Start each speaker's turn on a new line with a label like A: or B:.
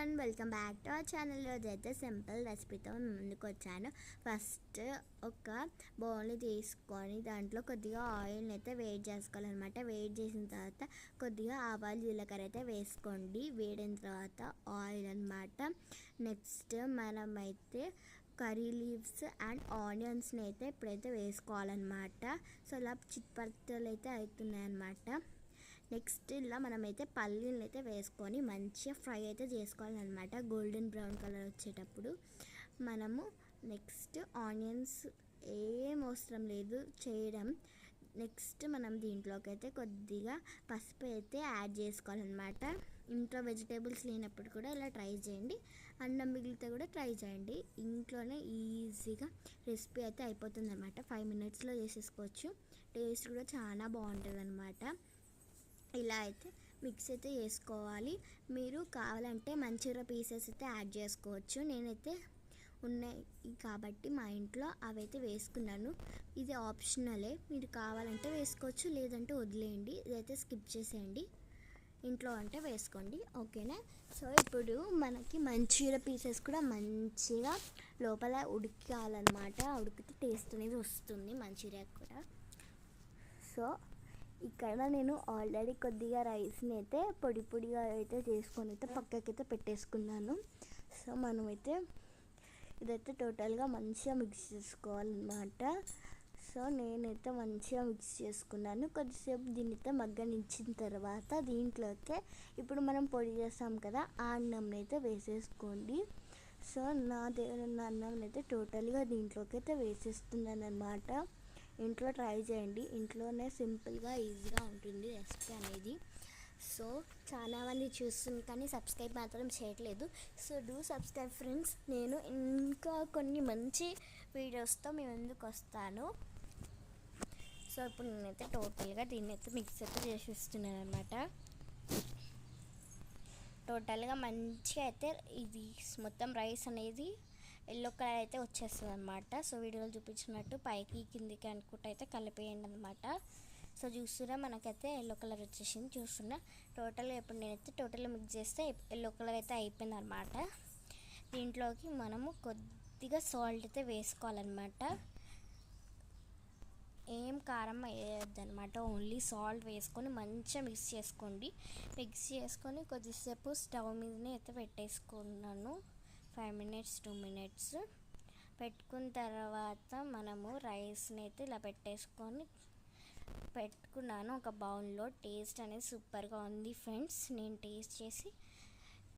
A: Everyone, welcome back to our channel. అయితే simple రెసిపీతో ముందుకు వచ్చాను. ఫస్ట్ ఒక బౌల్ని తీసుకొని దాంట్లో కొద్దిగా ఆయిల్ని అయితే వేడి చేసుకోవాలన్నమాట. వేడి చేసిన తర్వాత కొద్దిగా ఆవాలు జీలకర్ర అయితే వేసుకోండి. వేడిన తర్వాత ఆయిల్ అన్నమాట. నెక్స్ట్ మనమైతే కర్రీ లీవ్స్ అండ్ ఆనియన్స్ని అయితే ఇప్పుడైతే వేసుకోవాలన్నమాట. సో ఇలా చిట్పట్టలు అయితే అవుతున్నాయి అన్నమాట. నెక్స్ట్ ఇలా మనమైతే పల్లీలను అయితే వేసుకొని మంచిగా ఫ్రై అయితే చేసుకోవాలన్నమాట. గోల్డెన్ బ్రౌన్ కలర్ వచ్చేటప్పుడు మనము నెక్స్ట్ ఆనియన్స్ ఏం అవసరం లేదు చేయడం. నెక్స్ట్ మనం దీంట్లోకి అయితే కొద్దిగా పసుపు అయితే యాడ్ చేసుకోవాలన్నమాట. ఇంట్లో వెజిటేబుల్స్ లేనప్పుడు కూడా ఇలా ట్రై చేయండి. అన్నం మిగిలితే కూడా ట్రై చేయండి. ఇంట్లోనే ఈజీగా రెసిపీ అయితే అయిపోతుంది అనమాట. 5 minutesలో చేసేసుకోవచ్చు. టేస్ట్ కూడా చాలా బాగుంటుంది అనమాట. ఇలా అయితే మిక్స్ అయితే చేసుకోవాలి. మీరు కావాలంటే మంచూరియా పీసెస్ అయితే యాడ్ చేసుకోవచ్చు. నేనైతే ఉన్నాయి కాబట్టి మా ఇంట్లో అవైతే వేసుకున్నాను. ఇది ఆప్షనలే, మీరు కావాలంటే వేసుకోవచ్చు, లేదంటే వదిలేయండి. ఇదైతే స్కిప్ చేసేయండి. ఇంట్లో అంటే వేసుకోండి, ఓకేనా. సో ఇప్పుడు మనకి మంచూరియా పీసెస్ కూడా మంచిగా లోపల ఉడకాలన్నమాట. ఉడికితే టేస్ట్ అనేది వస్తుంది మంచూరియా కూడా. సో ఇక్కడ నేను ఆల్రెడీ కొద్దిగా రైస్ని అయితే పొడి పొడిగా అయితే చేసుకొని అయితే పక్కకైతే పెట్టేసుకున్నాను. సో మనమైతే ఇదైతే టోటల్గా మంచిగా మిక్స్ చేసుకోవాలన్నమాట. సో నేనైతే మంచిగా మిక్స్ చేసుకున్నాను. కొద్దిసేపు దీన్నైతే మగ్గనిచ్చిన తర్వాత దీంట్లోకి ఇప్పుడు మనం పొడి చేస్తాం కదా, ఆ అన్నంని అయితే వేసేసుకోండి. సో నా దగ్గర ఉన్న అన్నం అయితే టోటల్గా దీంట్లోకి అయితే వేసేస్తున్నాను అనమాట. ఇంట్లో ట్రై చేయండి. ఇంట్లోనే సింపుల్గా ఈజీగా ఉంటుంది రెసిపీ అనేది. సో చాలామంది చూస్తుంది కానీ సబ్స్క్రైబ్ మాత్రం చేయట్లేదు. So do subscribe friends. నేను ఇంకా కొన్ని మంచి వీడియోస్తో మేము ఎందుకు వస్తాను. సో ఇప్పుడు నేనైతే టోటల్గా దీన్ని అయితే మిక్స్ అయితే చేసిస్తున్నాను అనమాట. టోటల్గా మంచిగా అయితే ఇది మొత్తం రైస్ అనేది ఎల్లో కలర్ అయితే వచ్చేస్తుంది అనమాట. సో వీడియోలో చూపించినట్టు పైకి కిందికి అనుకుంటూ అయితే కలిపేయండి అనమాట. సో చూస్తున్నా మనకైతే ఎల్లో కలర్ వచ్చేసింది. చూస్తున్నా టోటల్గా ఇప్పుడు నేనైతే టోటల్గా మిక్స్ చేస్తే ఎల్లో కలర్ అయితే అయిపోయింది అనమాట. దీంట్లోకి మనము కొద్దిగా సాల్ట్ అయితే వేసుకోవాలన్నమాట. ఏం కారం వేయొద్దనమాట, ఓన్లీ సాల్ట్ వేసుకొని మంచిగా మిక్స్ చేసుకోండి. మిక్స్ చేసుకొని కొద్దిసేపు స్టవ్ మీదనే అయితే పెట్టేసుకున్నాను. 5 minutes 2 minutes పెట్టుకున్న తర్వాత మనము రైస్ని అయితే ఇలా పెట్టుకున్నాను ఒక బౌల్లో. టేస్ట్ అనేది సూపర్గా ఉంది ఫ్రెండ్స్. నేను టేస్ట్ చేసి